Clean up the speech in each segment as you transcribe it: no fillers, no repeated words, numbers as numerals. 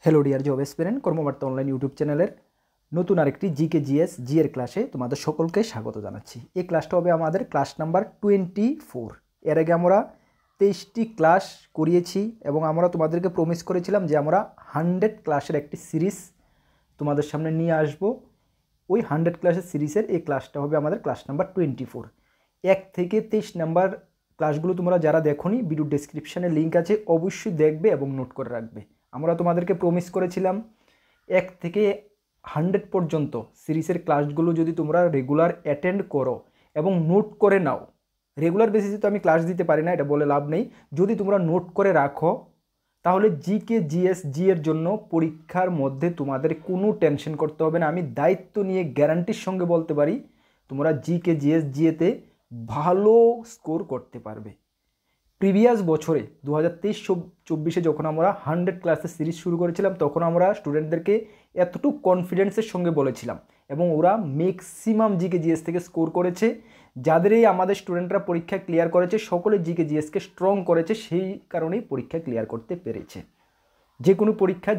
Hello dear job এসপিরেন্ট কর্মবার্তা online YouTube চ্যানেলের নতুন আরেকটি জিকে জিএস জি এর ক্লাসে তোমাদের সকলকে স্বাগত জানাচ্ছি। এই ক্লাসটা হবে আমাদের ক্লাস নাম্বার 24। এর আগে আমরা 23টি ক্লাস করিয়েছি এবং আমরা তোমাদেরকে প্রমিস করেছিলাম যে আমরা 100 ক্লাসের একটি সিরিজ তোমাদের সামনে নিয়ে আসব। ওই 100 ক্লাসের সিরিজের এই ক্লাসটা হবে আমাদের ক্লাস নাম্বার 24। 1 থেকে 23 নাম্বার ক্লাসগুলো তোমরা যারা দেখোনি, ভিডিও ডেসক্রিপশানে লিঙ্ক আছে, অবশ্যই দেখবে এবং নোট করে রাখবে। আমরা তোমাদেরকে প্রমিস করেছিলাম 1 থেকে 100 পর্যন্ত সিরিজের ক্লাসগুলো যদি তোমরা রেগুলার অ্যাটেন্ড করো এবং নোট করে নাও। রেগুলার বেসিসে তো আমি ক্লাস দিতে পারি না, এটা বলে লাভ নেই। যদি তোমরা নোট করে রাখো তাহলে জিকে জিএস জি এর জন্য পরীক্ষার মধ্যে তোমাদের কোনো টেনশন করতে হবে না। আমি দায়িত্ব নিয়ে গ্যারান্টির সঙ্গে বলতে পারি তোমরা জিকে জিএস জিএতে ভালো স্কোর করতে পারবে। প্রিভিয়াস বছরে 2023-24 যখন আমরা 100 ক্লাসের সিরিজ শুরু করেছিলাম তখন আমরা স্টুডেন্টদেরকে এতটুকু কনফিডেন্সের সঙ্গে বলেছিলাম এবং ওরা ম্যাক্সিমাম জিকে জিএস থেকে স্কোর করেছে। যাদের এই আমাদের স্টুডেন্টরা পরীক্ষা ক্লিয়ার করেছে সকলে জিকে জিএসকে স্ট্রং করেছে, সেই কারণেই পরীক্ষা ক্লিয়ার করতে পেরেছে। যে কোনো পরীক্ষা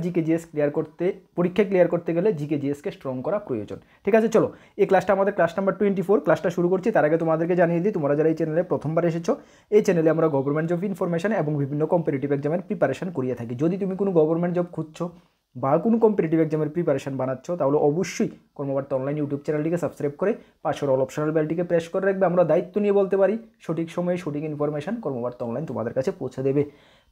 ক্লিয়ার করতে গেলে জিকে জিএসকে স্ট্রং করা প্রয়োজন। ঠিক আছে, চলো এই ক্লাসটা আমাদের ক্লাস নাম্বার 24 ক্লাসটা শুরু করছি। তার আগে তোমাদেরকে জানিয়ে দিই, তোমরা যারা এই চ্যানেলে প্রথমবার এসেছো, এই চ্যানেলে আমরা গভর্নমেন্ট জব ইনফরমেশন এবং বিভিন্ন কম্পিটিটিভ এক্সামের প্রিপারেশন করিয়ে থাকি। যদি তুমি কোনো গভর্নমেন্ট জব খুঁজছো বা কোনো কম্পিটিটিভ এক্সামের প্রিপারেশন বানাচ্ছ তাহলে অবশ্যই কর্মবার্তা অনলাইন ইউটিউব চ্যানেলটিকে সাবস্ক্রাইব করে পাশের অল অপশনাল বেলটিকে প্রেস করে রাখবে। আমরা দায়িত্ব নিয়ে বলতে পারি সঠিক সময়ে সঠিক ইনফরমেশন কর্মবার্তা অনলাইন তোমাদের কাছে পৌঁছে দেবে।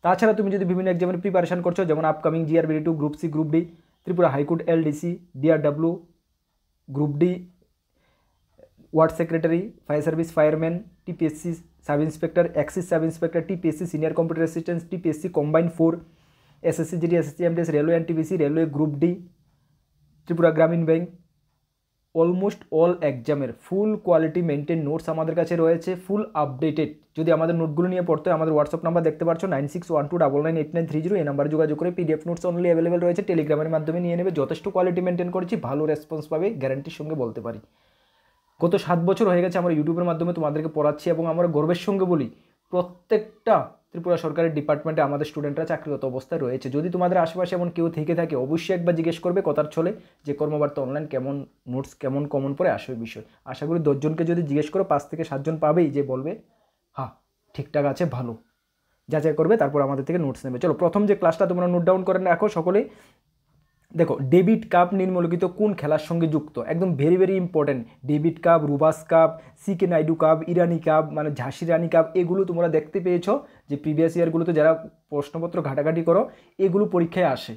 তাছাড়া তুমি যদি বিভিন্ন এক্সামের প্রিপারেশন করছো, যেমন আপকামিং জিআরবিডি2, group C, group D, Tripura high court, LDC, DRW, group D, ward secretary, fire service fireman, TPSC sub inspector, excise sub inspector, TPSC senior computer assistant, TPSC combine 4, SSC GD, SSC MTS, railway NTPC, railway group D, Tripura Gramin bank, almost all এক্সামের ফুল quality maintain notes আমাদের কাছে রয়েছে, ফুল updated. যদি আমাদের নোটগুলো নিয়ে পড়তে হয় আমাদের হোয়াটসঅ্যাপ নাম্বার দেখতে পাচ্ছ 9612998930, এই নাম্বারে যোগাযোগ করে পিডিএফ নোটস অনলি অ্যাভেলেবেল রয়েছে, টেলিগ্রামের মাধ্যমে নিয়ে নেবে। যথেষ্ট কোয়ালিটি মেনটেন করেছি, ভালো রেসপন্স পাবে, গ্যারান্টির সঙ্গে বলতে পারি। গত 7 বছর হয়ে গেছে আমরা ইউটিউবের মাধ্যমে তোমাদেরকে পড়াচ্ছি এবং আমরা গর্বের সঙ্গে বলি প্রত্যেকটা ত্রিপুরা সরকারের ডিপার্টমেন্টে আমাদের স্টুডেন্টরা চাকরিগত অবস্থায় রয়েছে। যদি তোমাদের আশেপাশে এমন কেউ থেকে থাকে অবশ্যই একবার জিজ্ঞেস করবে কথার ছলে যে কর্মবার্তা অনলাইন কেমন নোটস কেমন কমন পড়ে আসবে বিষয়। আশা করি 10 জনকে যদি জিজ্ঞেস করো 5 থেকে 7 জন পাবেই যে বলবে হ্যাঁ ঠিকঠাক আছে, ভালো। যাচাই করবে, তারপর আমাদের থেকে নোটস নেবে। চলো প্রথম যে ক্লাসটা তোমরা নোট ডাউন করে রাখো সকলেই। দেখো, ডেভিড কাপ নিম্নলিখিত কোন খেলার সঙ্গে যুক্ত? একদম very very important. David cup, Rovers cup, CK Naidu cup, Irani cup মানে ঝাঁসি রানী কাপ, এগুলো তোমরা দেখতে পেয়েছো যে প্রিভিয়াস ইয়ারগুলোতে যারা প্রশ্নপত্র ঘাটাঘাটি করো এগুলো পরীক্ষায় আসে।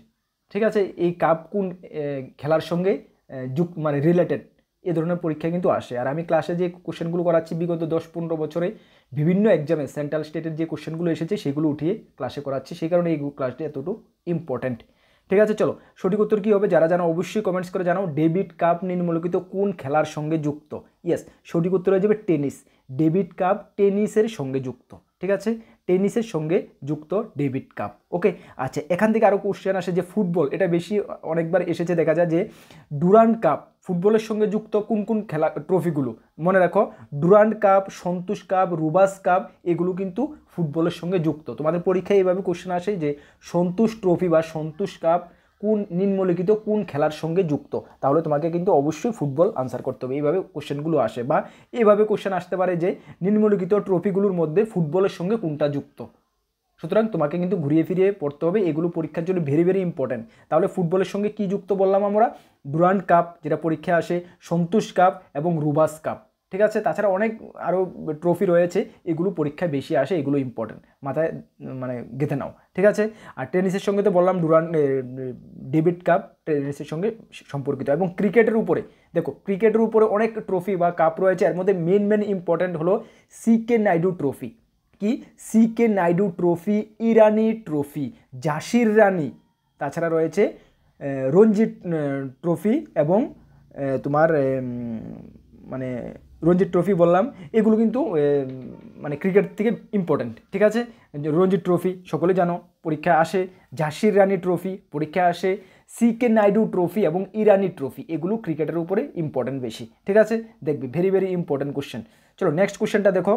ঠিক আছে, এই কাপ কোন খেলার সঙ্গে মানে রিলেটেড, এ ধরনের পরীক্ষা কিন্তু আসে। আর আমি ক্লাসে যে কোশ্চেনগুলো করাচ্ছি বিগত 10-15 বছরে বিভিন্ন এক্সামে সেন্ট্রাল স্টেটের যে কোশ্চেনগুলো এসেছে সেগুলো উঠিয়ে ক্লাসে করাচ্ছি, সেই কারণে এই ক্লাসটি এতটুকু ইম্পর্ট্যান্ট। ঠিক আছে, চলো সঠিক উত্তর কী হবে যারা জানো অবশ্যই কমেন্টস করে জানাও। ডেভিড কাপ নিম্নলিখিত কোন খেলার সঙ্গে যুক্ত? ইয়েস, সঠিক উত্তর হয়ে যাবে টেনিস। ডেভিড কাপ টেনিসের সঙ্গে যুক্ত। ঠিক আছে, টেনিসের সঙ্গে যুক্ত ডেভিড কাপ। ওকে, আচ্ছা এখান থেকে আরও কোশ্চেন আসে যে ফুটবল, এটা বেশি অনেকবার এসেছে, দেখা যায় যে ডুরান্ড কাপ ফুটবলের সঙ্গে যুক্ত কোন কোন খেলা ট্রফিগুলো? মনে রাখো, ডুরান্ড কাপ, সন্তোষ কাপ, রুবাস কাপ এগুলো কিন্তু ফুটবলের সঙ্গে যুক্ত। তোমাদের পরীক্ষায় এইভাবে কোশ্চেন আসে যে সন্তোষ ট্রফি বা সন্তোষ কাপ কোন নিম্নলিখিত কোন খেলার সঙ্গে যুক্ত? তাহলে তোমাকে কিন্তু অবশ্যই ফুটবল আনসার করতে হবে। এইভাবে কোশ্চেনগুলো আসে, বা এইভাবে কোশ্চেন আসতে পারে যে নিম্নলিখিত ট্রফিগুলোর মধ্যে ফুটবলের সঙ্গে কোনটা যুক্ত। সুতরাং তোমাকে কিন্তু ঘুরিয়ে ফিরিয়ে পড়তে হবে, এগুলো পরীক্ষার জন্য ভেরি ভেরি ইম্পর্ট্যান্ট। তাহলে ফুটবলের সঙ্গে কি যুক্ত বললাম আমরা? ডুরান্ড কাপ যেটা পরীক্ষায় আসে, সন্তোষ কাপ এবং রুবাস কাপ। ঠিক আছে, তাছাড়া অনেক আরও ট্রফি রয়েছে, এগুলো পরীক্ষায় বেশি আসে, এগুলো ইম্পর্টেন্ট, মাথায় মানে গেঁথে নাও। ঠিক আছে, আর টেনিসের সঙ্গে তো বললাম ডেভিড কাপ টেনিসের সঙ্গে সম্পর্কিত। এবং ক্রিকেটের উপরে দেখো, ক্রিকেটের উপরে অনেক ট্রফি বা কাপ রয়েছে, এর মধ্যে মেন ইম্পর্টেন্ট হলো সিকে নাইডু ট্রফি। কি? সিকে নাইডু ট্রফি, ইরানি ট্রফি, ঝাঁসির রানী, তাছাড়া রয়েছে রঞ্জি ট্রফি এবং তোমার মানে রঞ্জি ট্রফি বললাম, এগুলো কিন্তু মানে ক্রিকেট থেকে ইম্পর্ট্যান্ট। ঠিক আছে, রঞ্জি ট্রফি সকলে জানো পরীক্ষায় আসে, ঝাঁসির রানী ট্রফি পরীক্ষায় আসে, সিকে নাইডু ট্রফি এবং ইরানি ট্রফি এগুলো ক্রিকেটের উপরে ইম্পর্ট্যান্ট বেশি। ঠিক আছে, দেখবি ভেরি ভেরি ইম্পর্ট্যান্ট কোশ্চেন। চলো নেক্সট কোশ্চেনটা দেখো,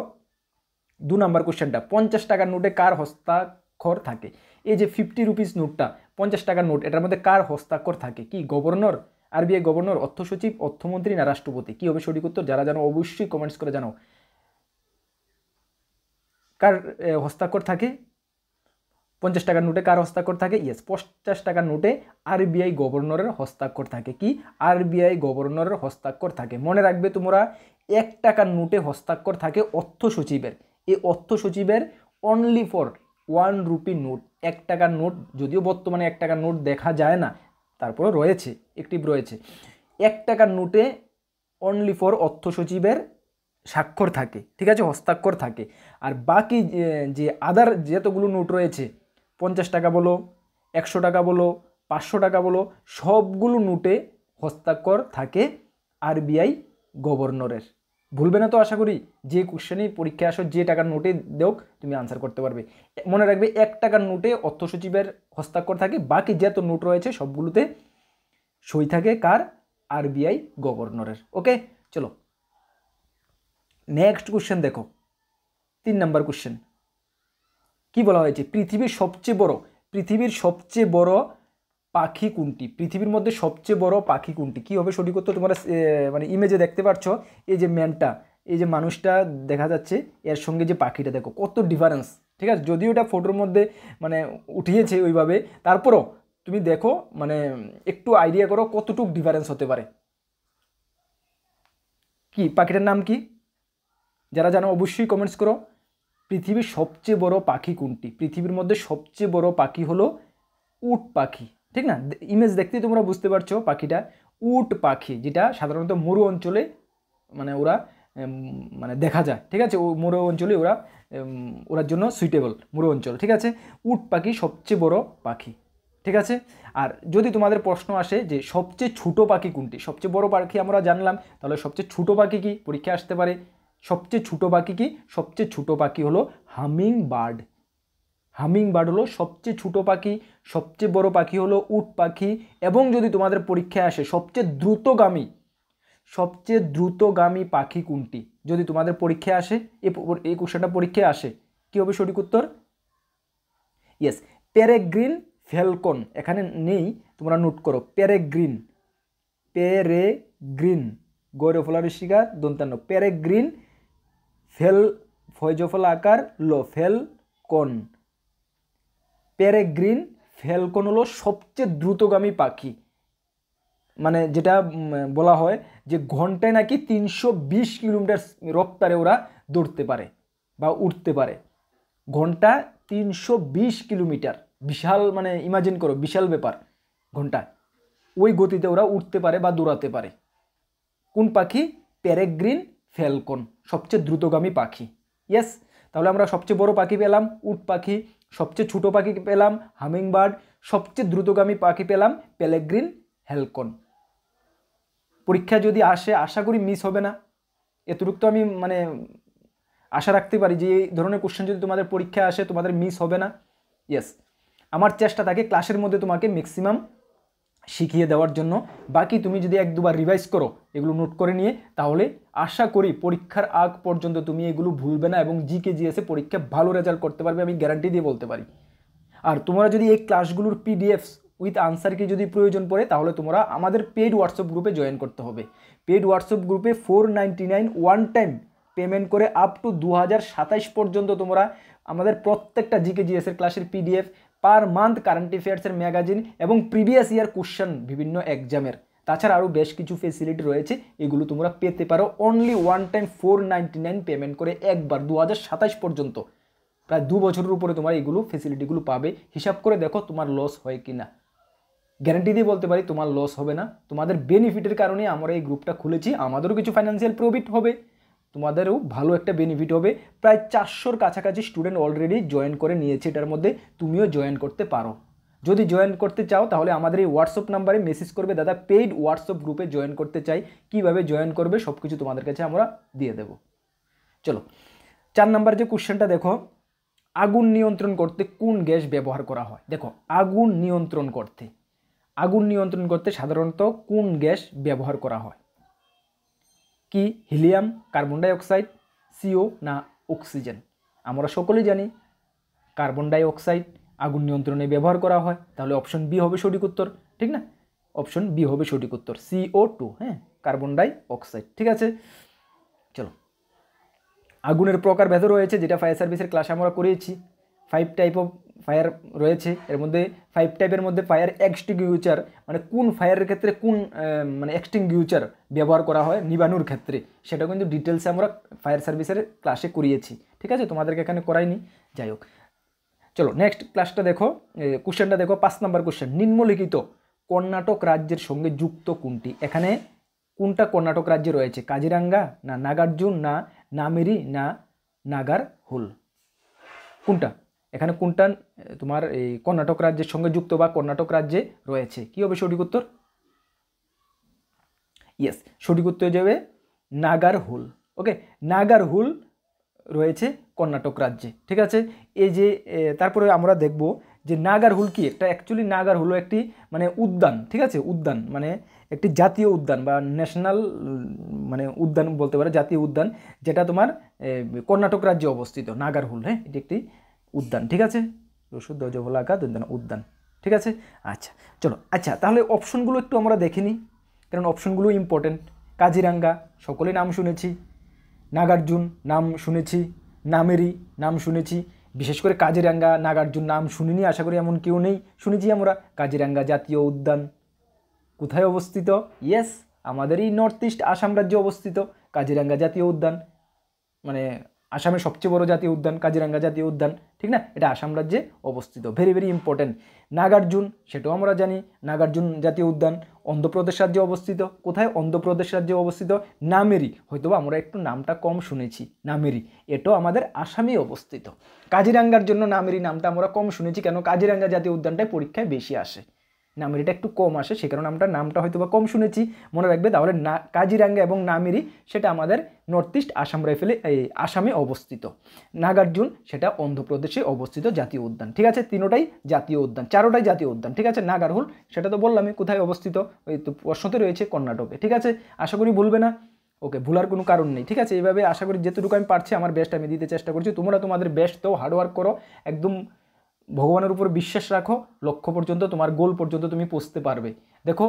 2 নম্বর কোশ্চেনটা। 50 টাকার নোটে কার হস্তাক্ষর থাকে? এই যে 50 রুপিস নোটটা 50 টাকার নোট, এটার মধ্যে কার হস্তাক্ষর থাকে? কি গভর্নর, আরবিআই গভর্নর, অর্থ সচিব, অর্থমন্ত্রী না রাষ্ট্রপতি? কি হবে সঠিক উত্তর? যারা জানো অবশ্যই কমেন্টস করে জানাও। কার হস্তাক্ষর থাকে 50 টাকার নোটে? কার হস্তাক্ষর থাকে? ইয়েস, 50 টাকার নোটে আরবিআই গভর্নরের হস্তাক্ষর থাকে। কি? আরবিআই গভর্নরের হস্তাক্ষর থাকে। মনে রাখবে তোমরা, 1 টাকার নোটে হস্তাক্ষর থাকে অর্থ সচিবের। এই অর্থ সচিবের অনলি ফর 1 রুপি নোট, 1 টাকার নোট, যদিও বর্তমানে 1 টাকার নোট দেখা যায় না, তারপরে রয়েছে, অ্যাক্টিভ রয়েছে। 1 টাকার নোটে অনলি ফর অর্থ সচিবের স্বাক্ষর থাকে, ঠিক আছে, হস্তাক্ষর থাকে। আর বাকি যে আদার যতগুলো নোট রয়েছে, 50 টাকা বলো, 100 টাকা বলো, 500 টাকা বলো, সবগুলো নোটে হস্তাক্ষর থাকে আরবিআই গভর্নরের। ভুলবে না তো আশা করি? যে কোশ্চেনেই পরীক্ষায় আসো, যে টাকার নোটে দেও, তুমি আনসার করতে পারবে। মনে রাখবে 1 টাকার নোটে অর্থ সচিবের হস্তাক্ষর থাকে, বাকি যত নোট রয়েছে সবগুলোতে সই থাকে কার? আরবিআই গভর্নরের। ওকে, চলো নেক্সট কোশ্চেন দেখো, 3 নাম্বার কোশ্চেন। কি বলা হয়েছে? পৃথিবীর সবচেয়ে বড় পাখি কোনটি? পৃথিবীর মধ্যে সবচেয়ে বড় পাখি কোনটি? কি হবে সঠিক উত্তর? তোমরা মানে ইমেজে দেখতে পাচ্ছ, এই যে ম্যানটা, এই যে মানুষটা দেখা যাচ্ছে, এর সঙ্গে যে পাখিটা, দেখো কত ডিফারেন্স, ঠিক আছে? যদিও এটা ফটোর মধ্যে মানে উঠিয়েছে ওইভাবে, তারপরও তুমি দেখো, মানে একটু আইডিয়া করো কতটুকু ডিফারেন্স হতে পারে। কি পাখিটার নাম কি? যারা জানো অবশ্যই কমেন্টস করো। পৃথিবীর সবচেয়ে বড় পাখি কোনটি? পৃথিবীর মধ্যে সবচেয়ে বড় পাখি হলো উট পাখি, ঠিক না? ইমেজ দেখতেই তোমরা বুঝতে পারছো পাখিটা উট পাখি, যেটা সাধারণত মরু অঞ্চলে মানে ওরা মানে দেখা যায়, ঠিক আছে? ও মরু অঞ্চলে ওরার জন্য সুইটেবল, মরু অঞ্চল, ঠিক আছে? উট পাখি সবচেয়ে বড় পাখি, ঠিক আছে? আর যদি তোমাদের প্রশ্ন আসে যে সবচেয়ে ছোট পাখি কোনটি? সবচেয়ে বড় পাখি আমরা জানলাম, তাহলে সবচেয়ে ছোট পাখি কি? পরীক্ষা আসতে পারে। সবচেয়ে ছোট পাখি কি? সবচেয়ে ছোট পাখি হলো হামিং বার্ড। হামিং বার্ড হলো সবচেয়ে ছোট পাখি। সবচেয়ে বড় পাখি হলো উট পাখি। এবং যদি তোমাদের পরীক্ষায় আসে সবচেয়ে দ্রুতগামী পাখি কোনটি? যদি তোমাদের পরীক্ষায় আসে, এই কোশ্চেনটা পরীক্ষায় আসে, কি হবে সঠিক উত্তর? Yes, peregrine Falcon. এখানে নেই, তোমরা নোট করো। পেরেগ্রিন গৌরফলার শিকার দন্তান্ন, পেরেগ্রিন ফয়জফল আকার ফ্যালকন। পেরেগ্রিন ফ্যালকন হলো সবচেয়ে দ্রুতগামী পাখি। মানে যেটা বলা হয় যে ঘন্টায় নাকি 320 কিলোমিটার রফতারে ওরা দৌড়তে পারে বা উঠতে পারে। ঘন্টা 320 কিলোমিটার, বিশাল, মানে ইমাজিন করো, বিশাল ব্যাপার। ঘন্টায় ওই গতিতে ওরা উঠতে পারে বা দৌড়াতে পারে। কোন পাখি? পেরেগ্রিন ফ্যালকন, সবচেয়ে দ্রুতগামী পাখি। ইয়েস, তাহলে আমরা সবচেয়ে বড় পাখি পেলাম উট পাখি, সবচেয়ে ছোট পাখি পেলাম হামিংবার্ড, সবচেয়ে দ্রুতগামী পাখি পেলাম পেরেগ্রিন ফ্যালকন। পরীক্ষা যদি আসে, আশা করি মিস হবে না, এতটুকু তো আমি মানে আশা রাখতে পারি যে এই ধরনের কোশ্চেন যদি তোমাদের পরীক্ষায় আসে তোমাদের মিস হবে না। ইয়েস, আমার চেষ্টা থাকে ক্লাসের মধ্যে তোমাকে ম্যাক্সিমাম শিখিয়ে দেওয়ার জন্য। বাকি তুমি যদি 1-2বার রিভাইজ করো এগুলো নোট করে নিয়ে, তাহলে আশা করি পরীক্ষার আগ পর্যন্ত তুমি এগুলো ভুলবে না এবং জিকে জিএসে পরীক্ষা ভালো রেজাল্ট করতে পারবে, আমি গ্যারান্টি দিয়ে বলতে পারি। আর তোমরা যদি এই ক্লাসগুলোর পিডিএফস উইথ আনসার কি যদি প্রয়োজন পড়ে, তাহলে তোমরা আমাদের পেইড হোয়াটসঅ্যাপ গ্রুপে জয়েন করতে হবে। পেইড হোয়াটসঅ্যাপ গ্রুপে 499 ওয়ান টাইম পেমেন্ট করে আপ টু 2027 পর্যন্ত তোমরা আমাদের প্রত্যেকটা জিকে জিএসের ক্লাসের পিডিএফ, পার মান্থ কারেন্ট অ্যাফেয়ার্সের ম্যাগাজিন এবং প্রিভিয়াস ইয়ার কোশ্চেন বিভিন্ন এক্সামের, তাছাড়া আরও বেশ কিছু ফেসিলিটি রয়েছে, এগুলো তোমরা পেতে পারো অনলি ওয়ান টাইম 499 পেমেন্ট করে একবার 2027 পর্যন্ত। প্রায় 2 বছরের উপরে তোমার এইগুলো ফেসিলিটিগুলো পাবে। হিসাব করে দেখো তোমার লস হয় কি না। গ্যারান্টি দিয়ে বলতে পারি তোমার লস হবে না। তোমাদের বেনিফিটের কারণে আমরা এই গ্রুপটা খুলেছি, আমাদেরও কিছু ফাইন্যান্সিয়াল প্রফিট হবে, তোমাদেরও ভালো একটা বেনিফিট হবে। প্রায় 400-র কাছাকাছি স্টুডেন্ট অলরেডি জয়েন করে নিয়েছে, এটার মধ্যে তুমিও জয়েন করতে পারো। যদি জয়েন করতে চাও তাহলে আমাদের এই হোয়াটসঅ্যাপ নাম্বারে মেসেজ করবে, দাদা পেইড হোয়াটসঅ্যাপ গ্রুপে জয়েন করতে চাই, কিভাবে জয়েন করবে সব কিছু তোমাদের কাছে আমরা দিয়ে দেব। চলো 4 নাম্বার যে কোশ্চেনটা দেখো, আগুন নিয়ন্ত্রণ করতে কোন গ্যাস ব্যবহার করা হয়? দেখো আগুন নিয়ন্ত্রণ করতে সাধারণত কোন গ্যাস ব্যবহার করা হয়? কি helium, carbon die oxide, CO না অক্সিজেন? আমরা সকলেই জানি কার্বন ডাই অক্সাইড। আগুন নিয়ন্ত্রণে ব্যবহার করা হয়, তাহলে অপশন বি হবে সঠিক উত্তর, ঠিক না? অপশন বি হবে সঠিক উত্তর, CO2, হ্যাঁ, কার্বন ডাই অক্সাইড। ঠিক আছে, চলো আগুনের প্রকার ভেদ রয়েছে, যেটা ফায়ার সার্ভিসের ক্লাসে আমরা করেছি। 5 টাইপ অফ ফায়ার রয়েছে, এর মধ্যে 5 টাইপের মধ্যে ফায়ার এক্সটিংগুইচার মানে কোন ফায়ারের ক্ষেত্রে কোন মানে এক্সটিংগুইচার ব্যবহার করা হয় নিবানোর ক্ষেত্রে, সেটা কিন্তু ডিটেলসে আমরা ফায়ার সার্ভিসের ক্লাসে করিয়েছি। ঠিক আছে, তোমাদেরকে এখানে করাইনি, যাই হোক। চলো নেক্সট ক্লাসটা দেখো, কোশ্চেনটা দেখো, 5 নম্বর কোশ্চেন। নিম্নলিখিত কর্ণাটক রাজ্যের সঙ্গে যুক্ত কোনটি? এখানে কোনটা কর্ণাটক রাজ্যে রয়েছে? কাজিরাঙ্গা না নাগার্জুন না নামেরি না নাগারহুল? কোনটা এখানে কোনটা তোমার এই কর্ণাটক রাজ্যের সঙ্গে যুক্ত বা কর্ণাটক রাজ্যে রয়েছে? কি হবে সঠিক উত্তর? ইয়েস, সঠিক উত্তর যাবে নাগারহুল। ওকে, নাগারহুল রয়েছে কর্ণাটক রাজ্যে। ঠিক আছে, এই যে তারপরে আমরা দেখব যে নাগারহুল কি, একটা অ্যাকচুয়ালি নাগারহুল একটি মানে উদ্যান। ঠিক আছে, উদ্যান মানে একটি জাতীয় উদ্যান বা ন্যাশনাল মানে উদ্যান বলতে পারে, জাতীয় উদ্যান, যেটা তোমার কর্ণাটক রাজ্যে অবস্থিত। নাগারহুল, হ্যাঁ, এটি একটি উদ্যান। ঠিক আছে, উদ্যান। ঠিক আছে, আচ্ছা চলো, আচ্ছা তাহলে অপশনগুলো একটু আমরা দেখে নিই, কারণ অপশনগুলো ইম্পর্টেন্ট। কাজিরাঙ্গা সকলেই নাম শুনেছি, নাগার্জুন নাম শুনেছি, নামেরি নাম শুনেছি, বিশেষ করে কাজিরাঙ্গা নাগার্জুন নাম শুনিনি, আশা করি এমন কেউ নেই, শুনেছি আমরা। কাজিরাঙ্গা জাতীয় উদ্যান কোথায় অবস্থিত? ইয়েস, আমাদের এই নর্থ ইস্ট আসাম রাজ্যে অবস্থিত কাজিরাঙ্গা জাতীয় উদ্যান, মানে আসামের সবচেয়ে বড় জাতীয় উদ্যান কাজিরাঙ্গা জাতীয় উদ্যান, ঠিক না? এটা আসাম রাজ্যে অবস্থিত, ভেরি ভেরি ইম্পর্টেন্ট। নাগার্জুন সেটাও আমরা জানি, নাগার্জুন জাতীয় উদ্যান অন্ধ্রপ্রদেশ রাজ্যে অবস্থিত। কোথায়? অন্ধ্রপ্রদেশ রাজ্যে অবস্থিত। নামেরি হয়তোবা আমরা একটু নামটা কম শুনেছি, নামেরি এটাও আমাদের আসামে অবস্থিত। কাজিরাঙ্গার জন্য নামেরি নামটা আমরা কম শুনেছি, কেন? কাজিরাঙ্গা জাতীয় উদ্যানটায় পরীক্ষায় বেশি আসে, নামেরিটা একটু কম আসে, সে কারণে আমরা নামটা হয়তো বা কম শুনেছি, মনে রাখবে। তাহলে কাজিরাঙ্গা এবং নামেরি সেটা আমাদের নর্থ ইস্ট আসাম রাইফেলে এই আসামে অবস্থিত। নাগার্জুন সেটা অন্ধ্রপ্রদেশে অবস্থিত জাতীয় উদ্যান। ঠিক আছে, তিনোটাই জাতীয় উদ্যান, চারোটাই জাতীয় উদ্যান। ঠিক আছে, নাগারহুল সেটা তো বললামই কোথায় অবস্থিত, ওই তো প্রশ্নতে রয়েছে কর্ণাটকে। ঠিক আছে, আশা করি ভুলবে না। ওকে, ভুলার কোনো কারণ নেই। ঠিক আছে, এইভাবে আশা করি যেটুকু আমি পারছি আমার বেস্ট আমি দিতে চেষ্টা করছি। তোমরা তোমাদের বেস্ট তো হার্ডওয়ার্ক করো, একদম ভগবানের উপর বিশ্বাস রাখো, লক্ষ্য পর্যন্ত তোমার গোল পর্যন্ত তুমি পৌঁছতে পারবে। দেখো,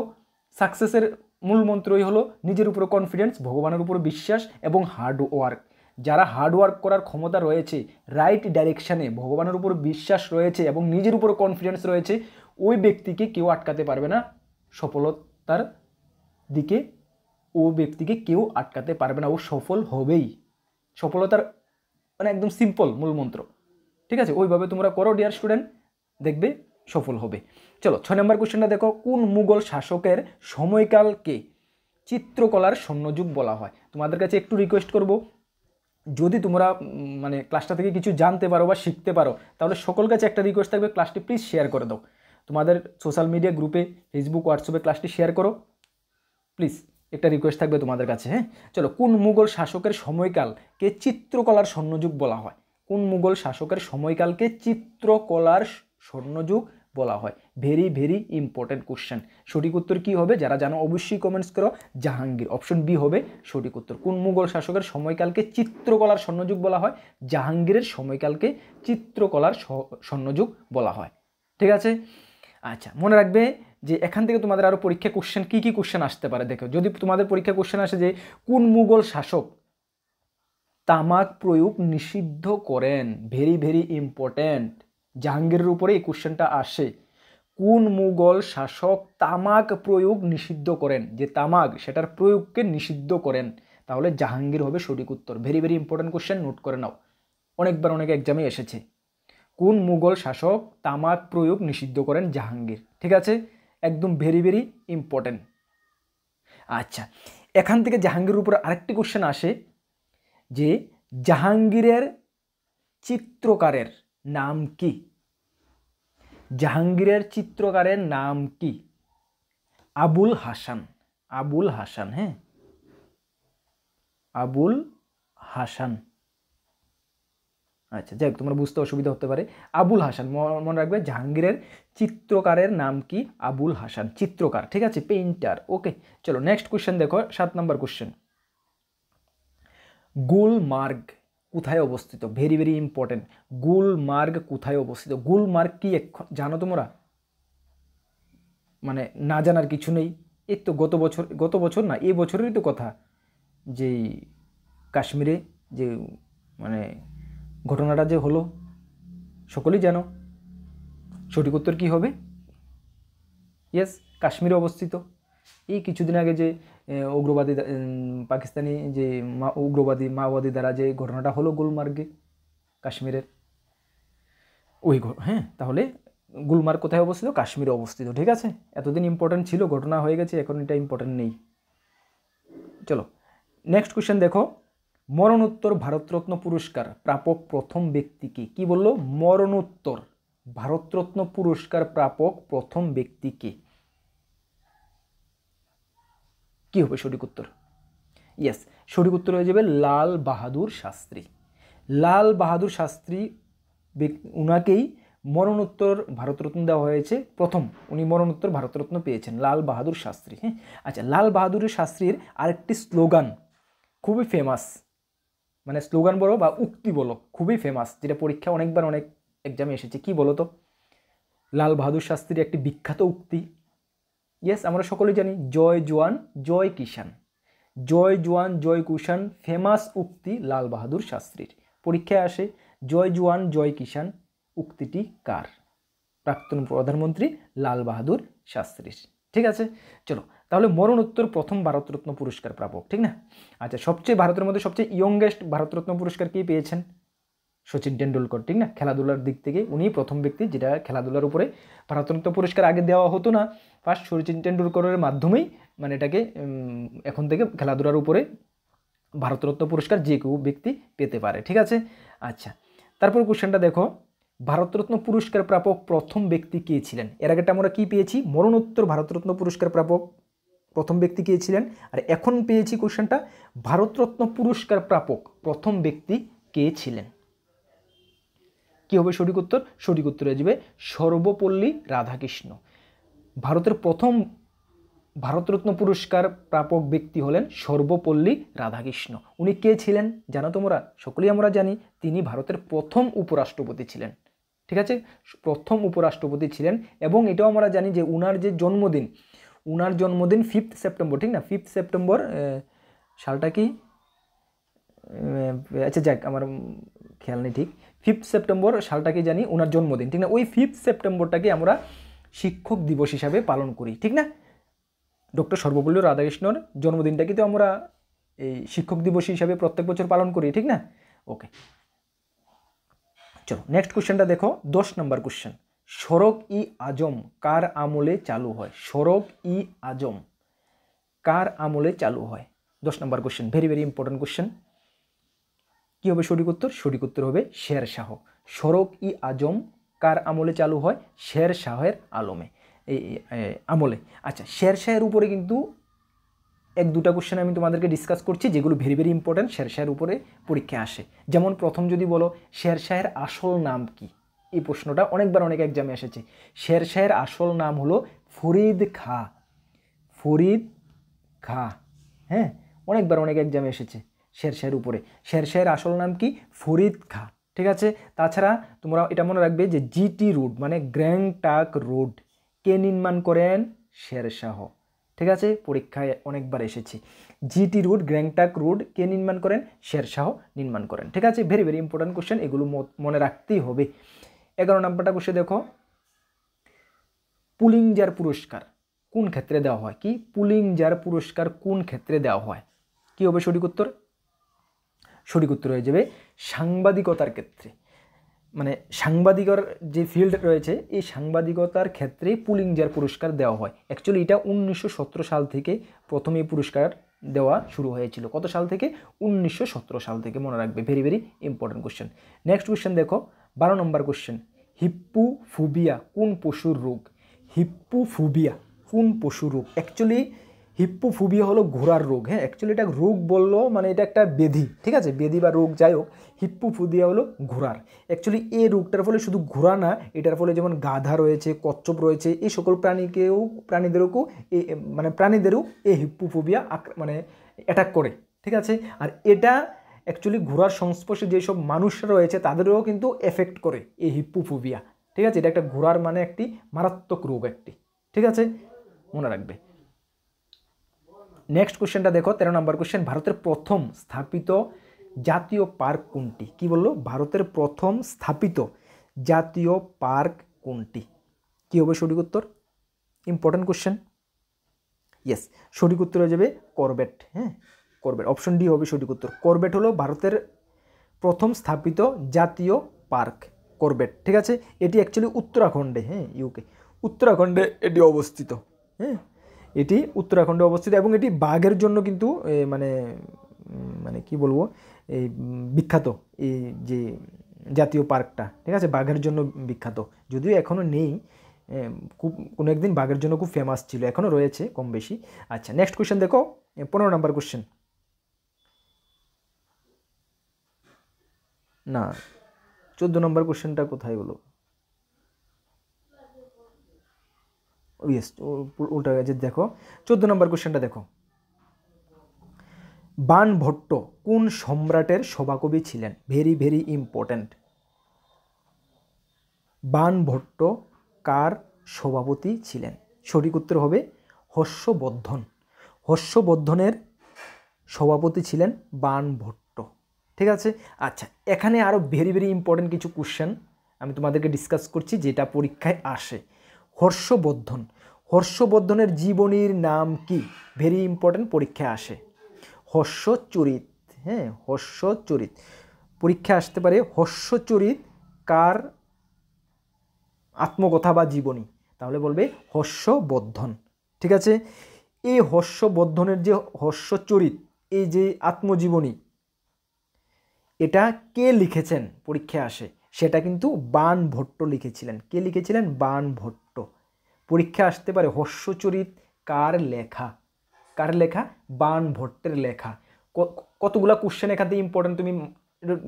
সাকসেসের মূল মন্ত্রই হলো নিজের উপর কনফিডেন্স, ভগবানের উপর বিশ্বাস এবং হার্ড ওয়ার্ক। যারা হার্ড ওয়ার্ক করার ক্ষমতা রয়েছে, রাইট ডাইরেকশানে ভগবানের উপর বিশ্বাস রয়েছে এবং নিজের উপর কনফিডেন্স রয়েছে, ওই ব্যক্তিকে কেউ আটকাতে পারবে না সফলতার দিকে, ও ব্যক্তিকে কেউ আটকাতে পারবে না, ও সফল হবেই। সফলতার মানে একদম সিম্পল মূল মন্ত্র। ঠিক আছে, ওইভাবে তোমরা করো ডিয়ার স্টুডেন্ট, দেখবে সফল হবে। চলো 6 নম্বর কোশ্চেনটা দেখো, কোন মুঘল শাসকের সময়কালকে চিত্রকলার স্বর্ণযুগ বলা হয়? তোমাদের কাছে একটু রিকোয়েস্ট করব, যদি তোমরা মানে ক্লাসটা থেকে কিছু জানতে পারো বা শিখতে পারো, তাহলে সকল কাছে একটা রিকোয়েস্ট থাকবে, ক্লাসটি প্লিজ শেয়ার করে দাও। তোমাদের সোশ্যাল মিডিয়া গ্রুপে, ফেসবুক, হোয়াটসঅ্যাপে ক্লাসটি শেয়ার করো প্লিজ, একটা রিকোয়েস্ট থাকবে তোমাদের কাছে। হ্যাঁ, চলো, কোন মুঘল শাসকের সময়কালকে চিত্রকলার স্বর্ণযুগ বলা হয়? কোন মুঘল শাসকের সময়কালকে চিত্রকলার স্বর্ণযুগ বলা হয়? Very very important question. সঠিক উত্তর কি হবে? যারা জানো অবশ্যই কমেন্টস করো। জাহাঙ্গীর, অপশন বি হবে সঠিক উত্তর। কোন মুঘল শাসকের সময়কালকে চিত্রকলার স্বর্ণযুগ বলা হয়? জাহাঙ্গীরের সময়কালকে চিত্রকলার স্বর্ণযুগ বলা হয়। ঠিক আছে, আচ্ছা মনে রাখবে যে এখান থেকে তোমাদের আরও পরীক্ষা কোশ্চেন কী কী কোশ্চেন আসতে পারে। দেখো, যদি তোমাদের পরীক্ষা কোশ্চেন আসে যে কোন মুঘল শাসক তামাক প্রয়োগ নিষিদ্ধ করেন, ভেরি ভেরি ইম্পর্ট্যান্ট, জাহাঙ্গীরের উপরে এই কোশ্চেনটা আসে। কোন মুঘল শাসক তামাক প্রয়োগ নিষিদ্ধ করেন, যে তামাক সেটার প্রয়োগকে নিষিদ্ধ করেন, তাহলে জাহাঙ্গীর হবে সঠিক উত্তর। Very very important question, note করে নাও, অনেকবার অনেক এক্সামে এসেছে। কোন মুঘল শাসক তামাক প্রয়োগ নিষিদ্ধ করেন? জাহাঙ্গীর। ঠিক আছে, একদম ভেরি ভেরি ইম্পর্টেন্ট। আচ্ছা, এখান থেকে জাহাঙ্গীরের উপর আরেকটি কোশ্চেন আসে যে জাহাঙ্গীরের চিত্রকারের নাম কি? জাহাঙ্গীরের চিত্রকারের নাম কি? আবুল হাসান। আবুল হাসান, হ্যাঁ, আবুল হাসান। আচ্ছা, যাই হোক, তোমরা বুঝতে অসুবিধা হতে পারে। আবুল হাসান, মনে রাখবে জাহাঙ্গীরের চিত্রকারের নাম কি? আবুল হাসান, চিত্রকার। ঠিক আছে, পেইন্টার। ওকে, চলো নেক্সট কোশ্চেন দেখো, 7 নম্বর কোশ্চেন। গুলমার্গ কোথায় অবস্থিত? Very very important. গুলমার্গ কোথায় অবস্থিত? গুলমার্গ কি জানো তোমরা? মানে না জানার কিছু নেই। এই তো গত বছর না, এই বছরেরই তো কথা, যে কাশ্মীরে যে মানে ঘটনাটা যে হলো, সকলেই জানো। সঠিক উত্তর কী হবে? ইয়েস, কাশ্মীরে অবস্থিত। এই কিছুদিন আগে যে উগ্রবাদী পাকিস্তানি যে উগ্রবাদী মাওবাদী দ্বারা যে ঘটনাটা হলো গুলমার্গে, কাশ্মীরের ওই হ্যাঁ, তাহলে গুলমার্গ কোথায় অবস্থিত? কাশ্মীরে অবস্থিত। ঠিক আছে, এতদিন ইম্পর্টেন্ট ছিল, ঘটনা হয়ে গেছে, এখন এটা ইম্পর্টেন্ট নেই। চলো নেক্সট কোয়েশ্চেন দেখো, মরণোত্তর ভারতরত্ন পুরস্কার প্রাপক প্রথম ব্যক্তি কে? কি বললো? মরণোত্তর ভারতরত্ন পুরস্কার প্রাপক প্রথম ব্যক্তি কে? কি হবে সঠিক উত্তর? ইয়েস, সঠিক উত্তর হয়ে যাবে লাল বাহাদুর শাস্ত্রী। লাল বাহাদুর শাস্ত্রী, উনাকেই মরণোত্তর ভারতরত্ন দেওয়া হয়েছে প্রথম। উনি মরণোত্তর ভারতরত্ন পেয়েছেন, লাল বাহাদুর শাস্ত্রী। হ্যাঁ, আচ্ছা, লাল বাহাদুর শাস্ত্রীর আরেকটি স্লোগান খুবই ফেমাস, মানে স্লোগান বলো বা উক্তি বলো, খুবই ফেমাস, যেটা পরীক্ষা অনেকবার অনেক এক্সামে এসেছে। কি বলো তো? লাল বাহাদুর শাস্ত্রীর একটি বিখ্যাত উক্তি। ইয়েস, আমরা সকলেই জানি, জয় জওয়ান জয় কিষান। জয় জওয়ান জয় কিষান ফেমাস উক্তি লাল বাহাদুর শাস্ত্রীর। পরীক্ষায় আসে জয় জওয়ান জয় কিষান উক্তিটি কার? প্রাক্তন প্রধানমন্ত্রী লাল বাহাদুর শাস্ত্রীর। ঠিক আছে, চলো তাহলে মরণোত্তর প্রথম ভারতরত্ন পুরস্কার প্রাপক, ঠিক না? আচ্ছা, সবচেয়ে ভারতের মধ্যে সবচেয়ে ইয়ংগেস্ট ভারতরত্ন পুরস্কার কে পেয়েছেন? সচিন টেন্ডুলকর, ঠিক না? খেলাধুলার দিক থেকে উনি প্রথম ব্যক্তি, যেটা খেলাধুলার উপরে ভারতরত্ন পুরস্কার আগে দেওয়া হতো না, ফার্স্ট সচিন টেন্ডুলকরের মাধ্যমেই মানে এটাকে এখন থেকে খেলাধুলার উপরে ভারতরত্ন পুরস্কার যে কেউ ব্যক্তি পেতে পারে। ঠিক আছে, আচ্ছা, তারপর কোশ্চেনটা দেখো, ভারতরত্ন পুরস্কার প্রাপক প্রথম ব্যক্তি কে ছিলেন? এর আগেটা আমরা কি পেয়েছি? মরণোত্তর ভারতরত্ন পুরস্কার প্রাপক প্রথম ব্যক্তি কে ছিলেন, আর এখন পেয়েছি কোশ্চেনটা ভারতরত্ন পুরস্কার প্রাপক প্রথম ব্যক্তি কে ছিলেন? কি হবে সঠিক উত্তর? সঠিক উত্তর হয়ে যাবে সর্বপল্লী রাধাকৃষ্ণ। ভারতের প্রথম ভারতরত্ন পুরস্কার প্রাপক ব্যক্তি হলেন সর্বপল্লী রাধাকৃষ্ণ। উনি কে ছিলেন জানো তোমরা? সকলেই আমরা জানি, তিনি ভারতের প্রথম উপরাষ্ট্রপতি ছিলেন। ঠিক আছে, প্রথম উপরাষ্ট্রপতি ছিলেন, এবং এটাও আমরা জানি যে উনার যে জন্মদিন, উনার জন্মদিন 5 সেপ্টেম্বর, ঠিক না? 5 সেপ্টেম্বর সালটা কি, আচ্ছা যাক, আমার খেয়াল নেই ঠিক, 5 সেপ্টেম্বর সালটাকে জানি ওনার জন্মদিন, ঠিক না? ওই 5 সেপ্টেম্বরটাকে আমরা শিক্ষক দিবস হিসাবে পালন করি, ঠিক না? ডক্টর সর্বপল্লী রাধাকৃষ্ণর জন্মদিনটাকে তো আমরা এই শিক্ষক দিবস হিসাবে প্রত্যেক বছর পালন করি, ঠিক না? ওকে, চলো নেক্সট কোশ্চেনটা দেখো, 10 নম্বর কোশ্চেন, সড়ক ই আজম কার আমলে চালু হয়? সড়ক ই আজম কার আমলে চালু হয়? 10 number question, very very important question. কি হবে সঠিক উত্তর? সঠিক উত্তর হবে শের শাহ। সড়ক ই আজম কার আমলে চালু হয়? শের শাহের আলমে, এই আমলে। আচ্ছা, শের শাহের উপরে কিন্তু এক দুটা কোশ্চেন আমি তোমাদেরকে ডিসকাস করছি, যেগুলো ভেরি ভেরি ইম্পর্টেন্ট, শের শাহের উপরে পরীক্ষা আসে। যেমন প্রথম যদি বলো, শের শাহের আসল নাম কি? এই প্রশ্নটা অনেকবার অনেক এক্সামে এসেছে। শের শাহের আসল নাম হলো ফরিদ খাঁ। ফরিদ খাঁ, হ্যাঁ, অনেকবার অনেক এক্সামে এসেছে শের শাহের উপরে। শের শাহের আসল নাম কি? ফরিদ খাঁ। ঠিক আছে, তাছাড়া তোমরা এটা মনে রাখবে যে জিটি রোড মানে গ্যাংটক রোড কে নির্মাণ করেন? শের শাহ। ঠিক আছে, পরীক্ষায় অনেকবার এসেছে। জিটি রোড গ্যাংটক রোড কে নির্মাণ করেন? শের শাহ নির্মাণ করেন। ঠিক আছে, ভেরি ভেরি ইম্পর্টেন্ট কোশ্চেন, এগুলো মনে রাখতেই হবে। 11 নম্বরটা কোশ্চেন দেখো, পুলিৎজার পুরস্কার কোন ক্ষেত্রে দেওয়া হয়? কি পুলিৎজার পুরস্কার কোন ক্ষেত্রে দেওয়া হয়? কি হবে সঠিক উত্তর? সঠিক উত্তর হয়ে যাবে সাংবাদিকতার ক্ষেত্রে। মানে সাংবাদিকর যে ফিল্ড রয়েছে, এই সাংবাদিকতার ক্ষেত্রে পুলিৎজার পুরস্কার দেওয়া হয়। অ্যাকচুয়ালি এটা 1917 সাল থেকে প্রথম এই পুরস্কার দেওয়া শুরু হয়েছিল। কত সাল থেকে? 1917 সাল থেকে, মনে রাখবে, very very important question. Next question দেখো, 12 নম্বর কোশ্চেন, হিপ্পোফোবিয়া কোন পশুর রোগ? হিপ্পোফোবিয়া কোন পশুর রোগ? অ্যাকচুয়ালি হিপ্পোফোবিয়া হলো ঘোড়ার রোগ। হ্যাঁ, অ্যাকচুয়ালি এটা রোগ বললো মানে এটা একটা ব্যাধি, ঠিক আছে, ব্যাধি বা রোগ, যাই হোক। হিপ্পোফোবিয়া হলো ঘোড়ার। অ্যাকচুয়ালি এই রোগটার ফলে শুধু ঘোড়া না, এটার ফলে যেমন গাধা রয়েছে, কচ্ছপ রয়েছে, এই সকল প্রাণীদেরও এই হিপ্পোফোবিয়া মানে অ্যাটাক করে। ঠিক আছে, আর এটা অ্যাকচুয়ালি ঘোড়ার সংস্পর্শে যেসব মানুষরা রয়েছে তাদেরও কিন্তু এফেক্ট করে এই হিপ্পোফোবিয়া। ঠিক আছে, এটা একটা ঘোড়ার মানে একটি মারাত্মক রোগ একটি। ঠিক আছে, মনে রাখবে। নেক্সট কোশ্চেনটা দেখো, 13 নম্বর কোশ্চেন, ভারতের প্রথম স্থাপিত জাতীয় পার্ক কোনটি? কি বললো? ভারতের প্রথম স্থাপিত জাতীয় পার্ক কোনটি? কি হবে সঠিক উত্তর? Important question. ইয়েস, সঠিক উত্তর হয়ে যাবে করবেট। হ্যাঁ, করবেট, অপশন ডি হবে সঠিক উত্তর। করবেট হলো ভারতের প্রথম স্থাপিত জাতীয় পার্ক, করবেট। ঠিক আছে, এটি অ্যাকচুয়ালি উত্তরাখণ্ডে, হ্যাঁ ইউকে, উত্তরাখণ্ডে এটি অবস্থিত। হ্যাঁ, এটি উত্তরাখণ্ডে অবস্থিত এবং এটি বাঘের জন্য কিন্তু মানে মানে কি বলবো, এই বিখ্যাত এই যে জাতীয় পার্কটা। ঠিক আছে, বাঘের জন্য বিখ্যাত, যদিও এখনও নেই, খুব কোনো একদিন বাঘের জন্য খুব ফেমাস ছিল, এখনও রয়েছে কম বেশি। আচ্ছা, নেক্সট কোশ্চেন দেখো, 15 নম্বর কোশ্চেন, না 14 নম্বর কোশ্চেনটা কোথায় হলো? ইয়েস, উল্টা গেছে। দেখো 14 নম্বর কোশ্চেনটা দেখো, বাণভট্ট কোন সম্রাটের সভাকবি ছিলেন? Very very important. বাণভট্ট কার সভাপতি ছিলেন? সঠিক উত্তর হবে হর্ষবর্ধন। হর্ষবর্ধনের সভাপতি ছিলেন বাণভট্ট। ঠিক আছে, আচ্ছা, এখানে আরও ভেরি ভেরি ইম্পর্ট্যান্ট কিছু কোশ্চেন আমি তোমাদেরকে ডিসকাস করছি যেটা পরীক্ষায় আসে। হর্ষবর্ধন, হর্ষবর্ধনের জীবনীর নাম কি? ভেরি ইম্পর্ট্যান্ট, পরীক্ষায় আসে। হর্ষচরিত। হ্যাঁ, হর্ষচরিত পরীক্ষায় আসতে পারে। হর্ষচরিত কার আত্মকথা বা জীবনী? তাহলে বলবে হর্ষবর্ধন। ঠিক আছে, এই হর্ষবর্ধনের যে হর্ষচরিত, এই যে আত্মজীবনী, এটা কে লিখেছেন পরীক্ষায় আসে? সেটা কিন্তু বাণভট্ট লিখেছিলেন। কে লিখেছিলেন? বাণভট্ট। পরীক্ষায় আসতে পারে হর্ষচরিত কার লেখা? কার লেখা? বাণভট্টের লেখা। কতগুলা কোশ্চেন এখান থেকে ইম্পর্টেন্ট, তুমি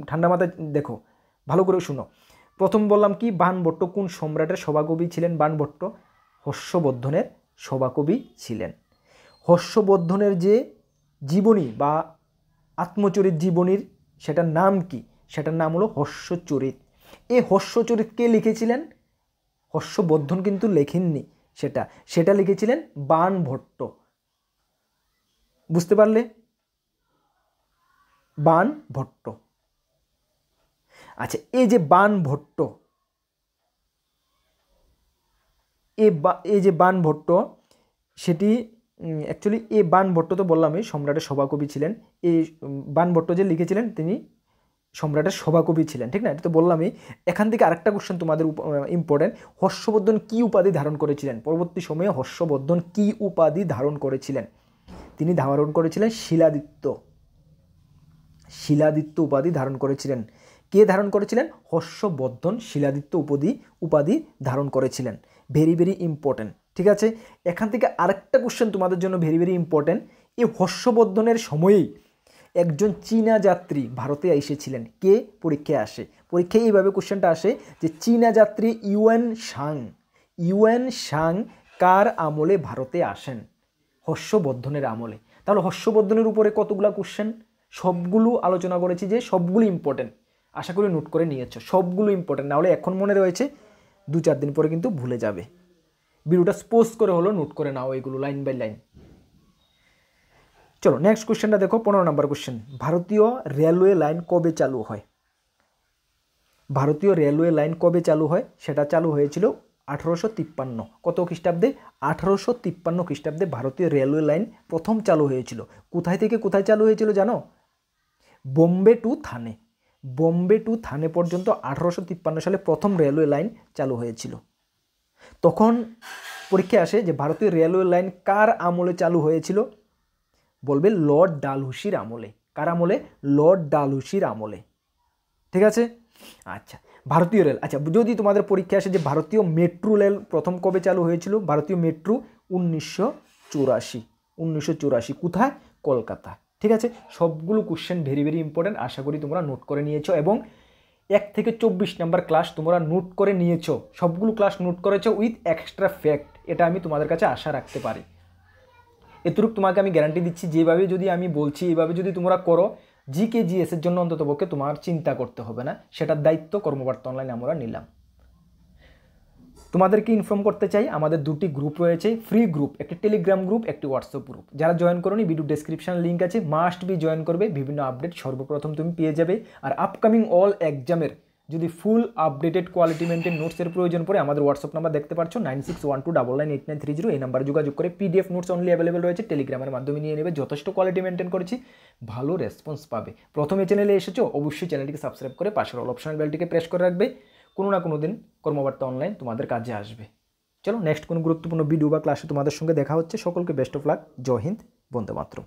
ঠান্ডা মাথায় দেখো, ভালো করে শুনো। প্রথম বললাম কি, বাণভট্ট কোন সম্রাটের সভাকবি ছিলেন? বাণভট্ট হর্ষবর্ধনের সভাকবি ছিলেন। হর্ষবর্ধনের যে জীবনী বা আত্মচরিত জীবনীর, সেটার নাম কি? সেটার নাম হলো হর্ষচরিত। এই হর্ষচরিত কে লিখেছিলেন? হর্ষবর্ধন কিন্তু লেখেননি, সেটা লিখেছিলেন বাণভট্ট। বুঝতে পারলে? বাণভট্ট। আচ্ছা, এই যে বাণভট্ট, এই যে বাণভট্ট, সেটি অ্যাকচুয়ালি এই বাণভট্ট তো বললামই সম্রাটের সভাকবি ছিলেন। এই বাণভট্ট যে লিখেছিলেন তিনি সম্রাটের সভাকবি ছিলেন, ঠিক না? এটা তো বললামই। এখান থেকে আরেকটা কোশ্চেন তোমাদের ইম্পর্টেন্ট, হর্ষবর্ধন কি উপাধি ধারণ করেছিলেন? পরবর্তী সময়ে হর্ষবর্ধন কি উপাধি ধারণ করেছিলেন? তিনি ধারণ করেছিলেন শিলাদিত্য। শিলাদিত্য উপাধি ধারণ করেছিলেন। কে ধারণ করেছিলেন? হর্ষবর্ধন শিলাদিত্য উপাধি ধারণ করেছিলেন। Very very important. ঠিক আছে, এখান থেকে আরেকটা কোশ্চেন তোমাদের জন্য ভেরি ভেরি ইম্পর্টেন্ট। এই হর্ষবর্ধনের সময়েই একজন চীনা যাত্রী ভারতে এসেছিলেন। কে? পরীক্ষায় আসে। পরীক্ষায় এইভাবে কোশ্চেনটা আসে যে চীনা যাত্রী ইউয়েন সাং কার আমলে ভারতে আসেন? হর্ষবর্ধনের আমলে। তাহলে হর্ষবর্ধনের উপরে কতগুলা কোশ্চেন, সবগুলো আলোচনা করেছি, যে সবগুলো ইম্পর্টেন্ট। আশা করি নোট করে নিয়েছো, সবগুলো ইম্পর্টেন্ট। নাহলে এখন মনে রয়েছে, 2-4 দিন পরে কিন্তু ভুলে যাবে। ভিডিওটা পোস্ট করে হলো নোট করে নাও এগুলো লাইন বাই লাইন। চলো নেক্সট কোশ্চেনটা দেখো, 15 নম্বর কোশ্চেন, ভারতীয় রেলওয়ে লাইন কবে চালু হয়? ভারতীয় রেলওয়ে লাইন কবে চালু হয়? সেটা চালু হয়েছিল 1853। কত খ্রিস্টাব্দে? 1853 খ্রিস্টাব্দে ভারতীয় রেলওয়ে লাইন প্রথম চালু হয়েছিল। কোথায় থেকে কোথায় চালু হয়েছিল জানো? বোম্বে টু থানে। বোম্বে টু থানে পর্যন্ত 1853 সালে প্রথম রেলওয়ে লাইন চালু হয়েছিল। তখন পরীক্ষায় আসে যে ভারতীয় রেলওয়ে লাইন কার আমলে চালু হয়েছিল? বলবে লর্ড ডালহৌসির আমলে। কার আমলে? লর্ড ডালহৌসির আমলে। ঠিক আছে, আচ্ছা, ভারতীয় রেল। আচ্ছা, যদি তোমাদের পরীক্ষায় আসে যে ভারতীয় মেট্রো রেল প্রথম কবে চালু হয়েছিল? ভারতীয় মেট্রো 1984। কোথায়? কলকাতা। ঠিক আছে, সবগুলো কোশ্চেন ভেরি ভেরি ইম্পর্টেন্ট। আশা করি তোমরা নোট করে নিয়েছো এবং 1 থেকে 24 নাম্বার ক্লাস তোমরা নোট করে নিয়েছো। সবগুলো ক্লাস নোট করেছো উইথ এক্সট্রা ফ্যাক্ট। এটা আমি তোমাদের কাছে আশা রাখতে পারি। এতটুকু তোমাকে আমি গ্যারান্টি দিচ্ছি, যেভাবে যদি আমি বলছি এইভাবে যদি তোমরা করো, জিকে জিএস এর জন্য অন্ততপক্ষে তোমার চিন্তা করতে হবে না, সেটার দায়িত্ব কর্মবার্তা অনলাইনে আমরা নিলাম। তোমাদেরকে ইনফর্ম করতে চাই আমাদের দুটি গ্রুপ রয়েছে, ফ্রি গ্রুপ, একটি টেলিগ্রাম গ্রুপ, একটি হোয়াটসঅ্যাপ গ্রুপ। যারা জয়েন করোনি ভিডিও ডেসক্রিপশন লিঙ্ক আছে, মাস্ট বি জয়েন করবে, বিভিন্ন আপডেট সর্বপ্রথম তুমি পেয়ে যাবে। আর আপকামিং অল এক্সামের যদি ফুল আপডেটেড কোয়ালিটি মেনটেন নোটসের প্রয়োজন পড়ে আমাদের হোয়াটসঅ্যাপ নাম্বার দেখতে পাচ্ছ 9612998930, এই নাম্বারে যোগাযোগ করে পিডিএফ নোটস অনলি অ্যাভেলেবেল রয়েছে, টেলিগ্রামের মাধ্যমে নিয়ে নেবে। যথেষ্ট কোয়ালিটি মেনটেন করেছি, ভালো রেসপন্স পাবে। প্রথমে চ্যানেলে এসেছো অবশ্যই চ্যানেলটিকে সাবস্ক্রাইব করে পাশের অল অপশনাল বেলটিকে প্রেস করে রাখবে, কোনো না কোনো দিন কর্মবার্তা অনলাইন তোমাদের কাজে আসবে। চলো নেক্সট কোনো গুরুত্বপূর্ণ ভিডিও বা ক্লাসে তোমাদের সঙ্গে দেখা হচ্ছে। সকলকে বেস্ট অফ লাক, জয় হিন্দ, বন্দে মাতরম।